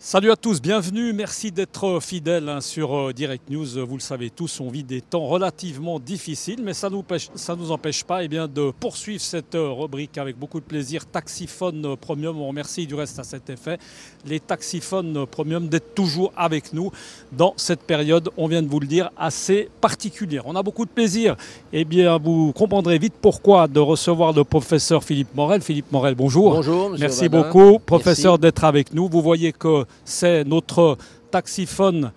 Salut à tous, bienvenue, merci d'être fidèles sur Direct News. Vous le savez tous, on vit des temps relativement difficiles, mais ça nous empêche pas de poursuivre cette rubrique avec beaucoup de plaisir. Taxiphone Premium, on remercie du reste à cet effet. Les Taxiphones Premium d'être toujours avec nous dans cette période, on vient de vous le dire, assez particulière. On a beaucoup de plaisir, vous comprendrez vite pourquoi de recevoir le professeur Philippe Morel. Philippe Morel, bonjour. Bonjour, monsieur Merci Vadin. beaucoup, professeur, Merci. d'être avec nous. Vous voyez que c'est notre taxiphone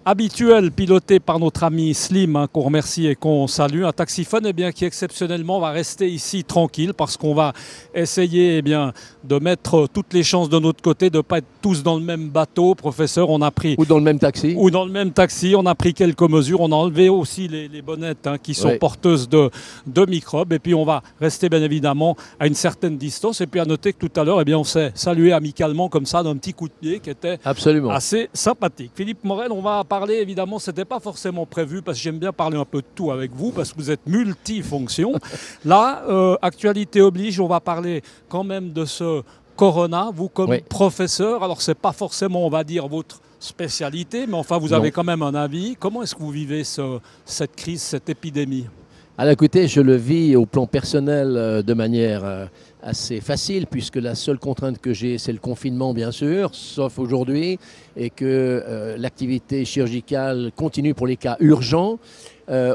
habituel piloté par notre ami Slim, qu'on remercie et qu'on salue. Un taxiphone qui exceptionnellement va rester ici tranquille parce qu'on va essayer de mettre toutes les chances de notre côté, de ne pas être tous dans le même bateau. Professeur, on a pris... Ou dans le même taxi. Ou dans le même taxi, on a pris quelques mesures. On a enlevé aussi les bonnettes qui sont porteuses de microbes. Et puis on va rester bien évidemment à une certaine distance. Et puis à noter que tout à l'heure, on s'est salué amicalement comme ça d'un petit coup de pied qui était Absolument assez sympathique. Philippe Morel, on va parler évidemment, ce n'était pas forcément prévu parce que j'aime bien parler un peu de tout avec vous parce que vous êtes multifonction. Là, actualité oblige, on va parler quand même de ce Corona. Vous comme professeur, alors c'est pas forcément, on va dire, votre spécialité, mais enfin vous avez quand même un avis. Comment est-ce que vous vivez cette crise, cette épidémie ? Alors écoutez, je le vis au plan personnel de manière assez facile puisque la seule contrainte que j'ai, c'est le confinement bien sûr, sauf aujourd'hui, et que l'activité chirurgicale continue pour les cas urgents.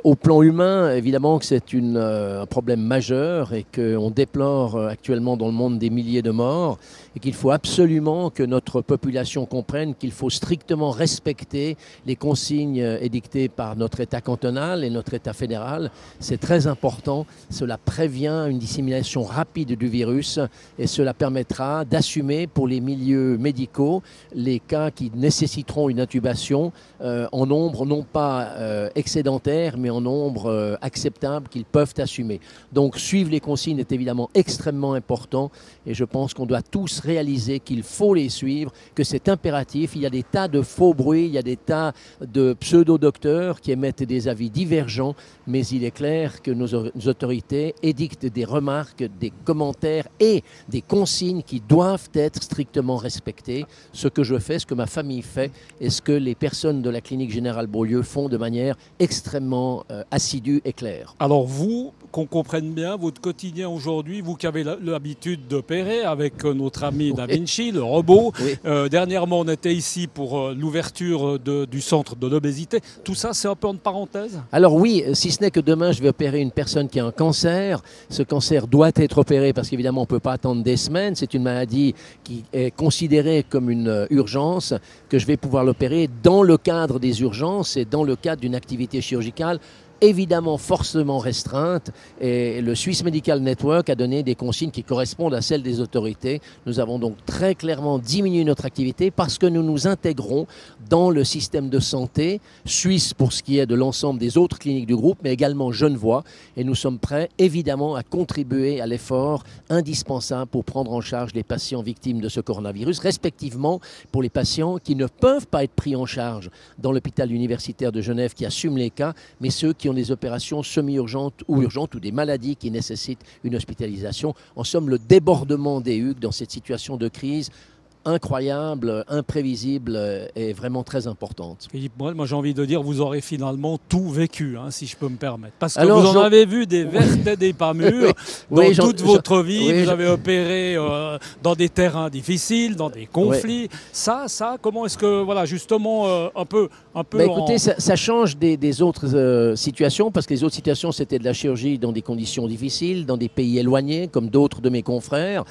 Au plan humain, évidemment que c'est un problème majeur et qu'on déplore actuellement dans le monde des milliers de morts et qu'il faut absolument que notre population comprenne qu'il faut strictement respecter les consignes édictées par notre État cantonal et notre État fédéral. C'est très important, cela prévient une dissémination rapide du virus et cela permettra d'assumer pour les milieux médicaux les cas qui nécessiteront une intubation en nombre non pas excédentaire mais en nombre acceptable qu'ils peuvent assumer. Donc suivre les consignes est évidemment extrêmement important et je pense qu'on doit tous réaliser qu'il faut les suivre, que c'est impératif. Il y a des tas de faux bruits, il y a des tas de pseudo-docteurs qui émettent des avis divergents, mais il est clair que nos autorités édictent des remarques, des commentaires et des consignes qui doivent être strictement respectées. Ce que je fais, ce que ma famille fait et ce que les personnes de la clinique générale Beaulieu font de manière extrêmement assidue et claire. Alors vous, qu'on comprenne bien, votre quotidien aujourd'hui, vous qui avez l'habitude d'opérer avec notre ami Da Vinci, le robot. Dernièrement, on était ici pour l'ouverture du centre de l'obésité. Tout ça, c'est un peu en parenthèse ? Alors oui, si ce n'est que demain, je vais opérer une personne qui a un cancer. Ce cancer doit être opéré parce qu'évidemment, on ne peut pas attendre des semaines. C'est une maladie qui est considérée comme une urgence, que je vais pouvoir l'opérer dans le cadre des urgences et dans le cadre d'une activité chirurgicale évidemment forcément restreinte, et le Swiss Medical Network a donné des consignes qui correspondent à celles des autorités. Nous avons donc très clairement diminué notre activité parce que nous nous intégrons dans le système de santé suisse pour ce qui est de l'ensemble des autres cliniques du groupe, mais également genevois, et nous sommes prêts évidemment à contribuer à l'effort indispensable pour prendre en charge les patients victimes de ce coronavirus, respectivement pour les patients qui ne peuvent pas être pris en charge dans l'hôpital universitaire de Genève qui assume les cas, mais ceux qui ont des opérations semi-urgentes ou urgentes ou des maladies qui nécessitent une hospitalisation. En somme, le débordement des HUG dans cette situation de crise incroyable, imprévisible et vraiment très importante. Philippe Morel, moi j'ai envie de dire, vous aurez finalement tout vécu, si je peux me permettre. Parce que alors, vous en avez vu des vertes et des pas mûres dans toute votre vie. Vous avez opéré dans des terrains difficiles, dans des conflits. Ça, comment est-ce que, voilà, justement, un peu écoutez, ça change des autres situations, parce que les autres situations, c'était de la chirurgie dans des conditions difficiles, dans des pays éloignés, comme d'autres de mes confrères,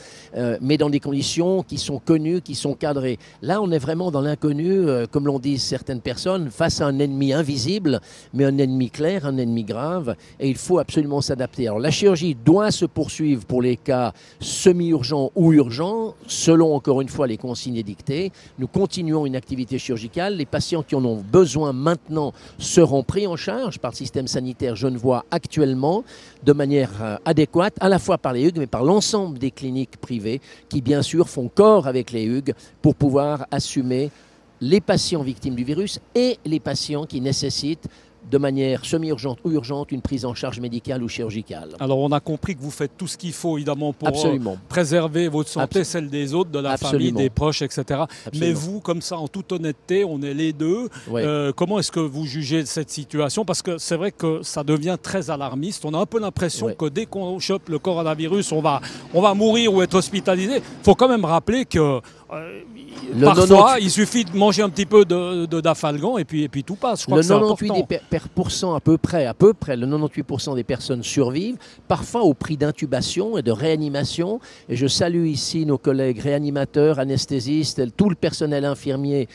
mais dans des conditions qui sont connues, qui sont cadrés. Là, on est vraiment dans l'inconnu, comme l'ont dit certaines personnes, face à un ennemi invisible, mais un ennemi clair, un ennemi grave, et il faut absolument s'adapter. Alors, la chirurgie doit se poursuivre pour les cas semi-urgents ou urgents, selon, encore une fois, les consignes édictées. Nous continuons une activité chirurgicale. Les patients qui en ont besoin maintenant seront pris en charge par le système sanitaire genevois actuellement, de manière adéquate, à la fois par les HUG, mais par l'ensemble des cliniques privées, qui, bien sûr, font corps avec les HUG pour pouvoir assumer les patients victimes du virus et les patients qui nécessitent de manière semi-urgente ou urgente, une prise en charge médicale ou chirurgicale. Alors on a compris que vous faites tout ce qu'il faut évidemment pour préserver votre santé, celle des autres, de la famille, des proches, etc. Mais vous, comme ça, en toute honnêteté, on est les deux. Comment est-ce que vous jugez cette situation? Parce que c'est vrai que ça devient très alarmiste. On a un peu l'impression que dès qu'on chope le coronavirus, on va mourir ou être hospitalisé. Il faut quand même rappeler que parfois, il suffit de manger un petit peu d'Afalgan et puis tout passe. Je crois que c'est important. Le 98% à peu près, le 98% des personnes survivent, parfois au prix d'intubation et de réanimation. Et je salue ici nos collègues réanimateurs, anesthésistes, tout le personnel infirmier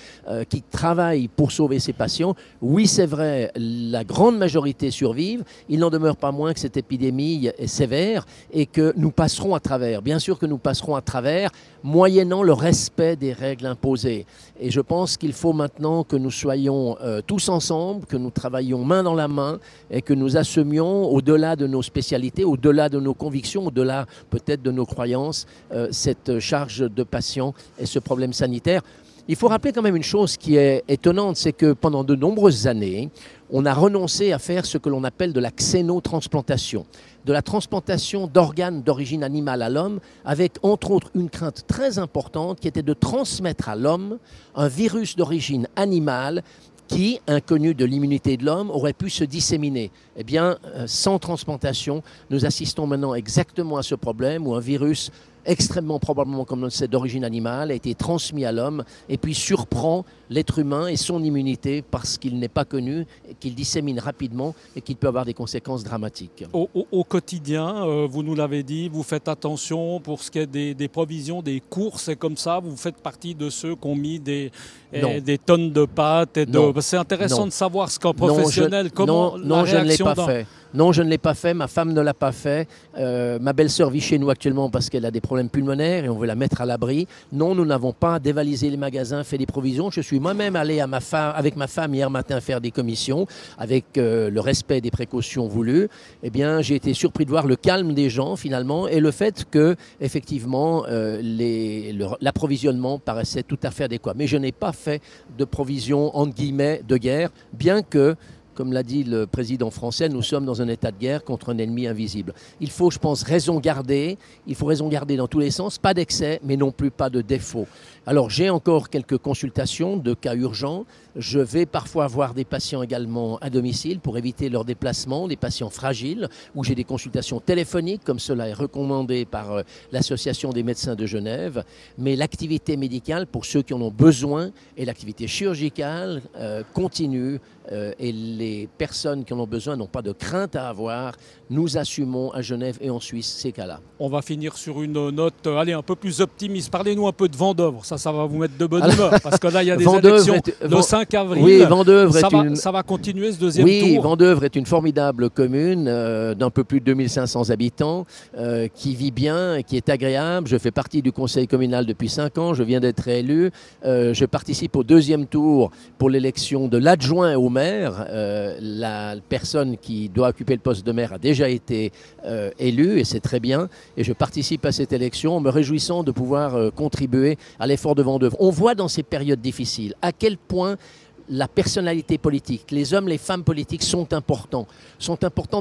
qui travaille pour sauver ces patients. Oui, c'est vrai, la grande majorité survivent. Il n'en demeure pas moins que cette épidémie est sévère et que nous passerons à travers. Bien sûr que nous passerons à travers, moyennant le respect des règles imposées. Et je pense qu'il faut maintenant que nous soyons tous ensemble, que nous travaillions main dans la main et que nous assumions, au-delà de nos spécialités, au-delà de nos convictions, au-delà peut-être de nos croyances, cette charge de patients et ce problème sanitaire. Il faut rappeler quand même une chose qui est étonnante, c'est que pendant de nombreuses années, on a renoncé à faire ce que l'on appelle de la xénotransplantation, de la transplantation d'organes d'origine animale à l'homme, avec entre autres une crainte très importante qui était de transmettre à l'homme un virus d'origine animale qui, inconnu de l'immunité de l'homme, aurait pu se disséminer. Eh bien, sans transplantation, nous assistons maintenant exactement à ce problème où un virus extrêmement probablement, comme on le sait, d'origine animale, a été transmis à l'homme et puis surprend l'être humain et son immunité parce qu'il n'est pas connu, qu'il dissémine rapidement et qu'il peut avoir des conséquences dramatiques. Au quotidien, vous nous l'avez dit, vous faites attention pour ce qui est des provisions, des courses et comme ça, vous faites partie de ceux qui ont mis des tonnes de pâtes. C'est intéressant de savoir ce qu'un professionnel, Non, je ne l'ai pas fait. Non, je ne l'ai pas fait, ma femme ne l'a pas fait. Ma belle-sœur vit chez nous actuellement parce qu'elle a des problèmes pulmonaires et on veut la mettre à l'abri. Non, nous n'avons pas dévalisé les magasins, fait des provisions. Je suis moi-même allé avec ma femme hier matin faire des commissions avec le respect des précautions voulues. Eh bien, j'ai été surpris de voir le calme des gens finalement et le fait que, effectivement, l'approvisionnement paraissait tout à fait adéquat. Mais je n'ai pas fait de provisions, entre guillemets, de guerre, bien que, comme l'a dit le président français, nous sommes dans un état de guerre contre un ennemi invisible. Il faut, je pense, raison garder. Il faut raison garder dans tous les sens. Pas d'excès, mais non plus pas de défaut. Alors, j'ai encore quelques consultations de cas urgents. Je vais parfois voir des patients également à domicile pour éviter leur déplacement, des patients fragiles, où j'ai des consultations téléphoniques, comme cela est recommandé par l'Association des médecins de Genève. Mais l'activité médicale, pour ceux qui en ont besoin, et l'activité chirurgicale continue. Et les personnes qui en ont besoin n'ont pas de crainte à avoir. Nous assumons à Genève et en Suisse ces cas-là. On va finir sur une note un peu plus optimiste. Parlez-nous un peu de Vendeuvre. Ça va vous mettre de bonne humeur. Parce que là, il y a des élections le 5 avril. Oui, Vendeuvre ça va continuer ce deuxième tour. Oui, Vendeuvre est une formidable commune d'un peu plus de 2500 habitants qui vit bien et qui est agréable. Je fais partie du conseil communal depuis 5 ans. Je viens d'être élu. Je participe au deuxième tour pour l'élection de l'adjoint au maire. La personne qui doit occuper le poste de maire a déjà été élue et c'est très bien. Et je participe à cette élection en me réjouissant de pouvoir contribuer à l'effort de Vendeuvre. On voit dans ces périodes difficiles à quel point la personnalité politique, les hommes, les femmes politiques sont importants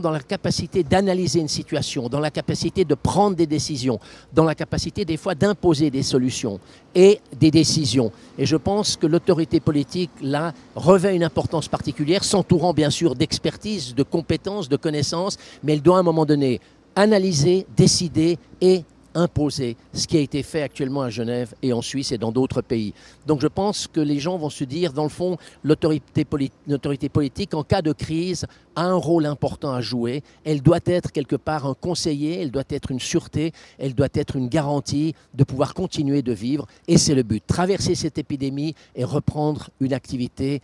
dans la capacité d'analyser une situation, dans la capacité de prendre des décisions, dans la capacité des fois d'imposer des solutions et des décisions. Et je pense que l'autorité politique, là, revêt une importance particulière, s'entourant bien sûr d'expertise, de compétences, de connaissances, mais elle doit à un moment donné analyser, décider et imposer, ce qui a été fait actuellement à Genève et en Suisse et dans d'autres pays. Donc je pense que les gens vont se dire, dans le fond, l'autorité politique, en cas de crise, a un rôle important à jouer. Elle doit être quelque part un conseiller, elle doit être une sûreté, elle doit être une garantie de pouvoir continuer de vivre. Et c'est le but, traverser cette épidémie et reprendre une activité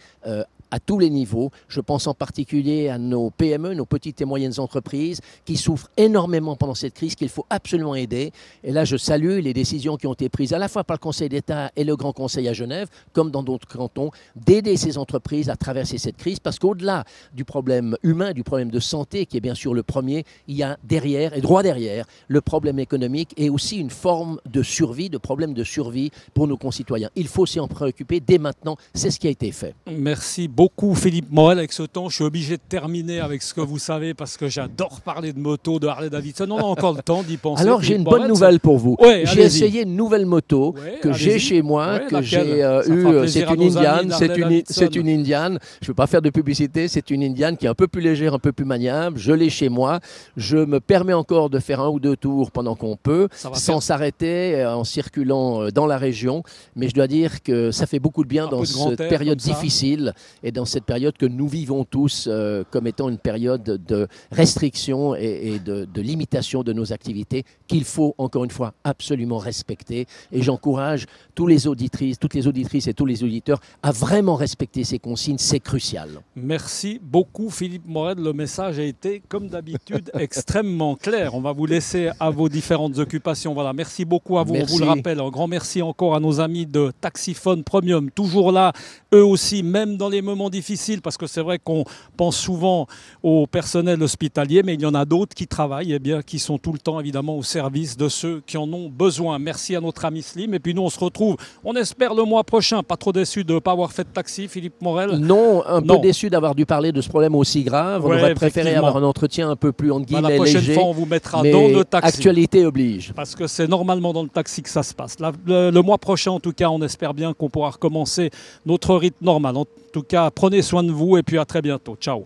à tous les niveaux. Je pense en particulier à nos PME, nos petites et moyennes entreprises, qui souffrent énormément pendant cette crise, qu'il faut absolument aider. Et là, je salue les décisions qui ont été prises à la fois par le Conseil d'État et le Grand Conseil à Genève, comme dans d'autres cantons, d'aider ces entreprises à traverser cette crise, parce qu'au-delà du problème humain, du problème de santé, qui est bien sûr le premier, il y a derrière, et droit derrière, le problème économique et aussi une forme de survie, de problème de survie pour nos concitoyens. Il faut s'y en préoccuper dès maintenant, c'est ce qui a été fait. Merci beaucoup. beaucoup Philippe Morel. Avec ce temps, je suis obligé de terminer avec ce que vous savez parce que j'adore parler de moto, de Harley-Davidson. On a encore le temps d'y penser. Alors j'ai une bonne nouvelle pour vous. Ouais, j'ai essayé une nouvelle moto que j'ai chez moi, que j'ai eue. C'est une Indian. C'est une Indian. Je ne veux pas faire de publicité. C'est une Indian qui est un peu plus légère, un peu plus maniable. Je l'ai chez moi. Je me permets encore de faire 1 ou 2 tours pendant qu'on peut, sans s'arrêter, en circulant dans la région. Mais je dois dire que ça fait beaucoup de bien dans cette période difficile et dans cette période que nous vivons tous comme étant une période de restriction et de limitation de nos activités qu'il faut encore une fois absolument respecter. Et j'encourage toutes les auditrices et tous les auditeurs à vraiment respecter ces consignes. C'est crucial. Merci beaucoup Philippe Morel. Le message a été comme d'habitude extrêmement clair. On va vous laisser à vos différentes occupations. Voilà, merci beaucoup à vous. Merci. On vous le rappelle, un grand merci encore à nos amis de Taxiphone Premium, toujours là, eux aussi, même dans les moments difficiles, parce que c'est vrai qu'on pense souvent au personnel hospitalier, mais il y en a d'autres qui travaillent, qui sont tout le temps évidemment au service de ceux qui en ont besoin. Merci à notre ami Slim. Et puis nous, on se retrouve, on espère le mois prochain. Pas trop déçu de ne pas avoir fait de taxi, Philippe Morel? Non, un peu déçu d'avoir dû parler de ce problème aussi grave. On aurait préféré avoir un entretien un peu plus entre guillemets léger. La prochaine fois, on vous mettra dans le taxi. Actualité oblige. Parce que c'est normalement dans le taxi que ça se passe. Le mois prochain, en tout cas, on espère bien qu'on pourra recommencer notre rythme normal. En tout cas, prenez soin de vous et puis à très bientôt. Ciao.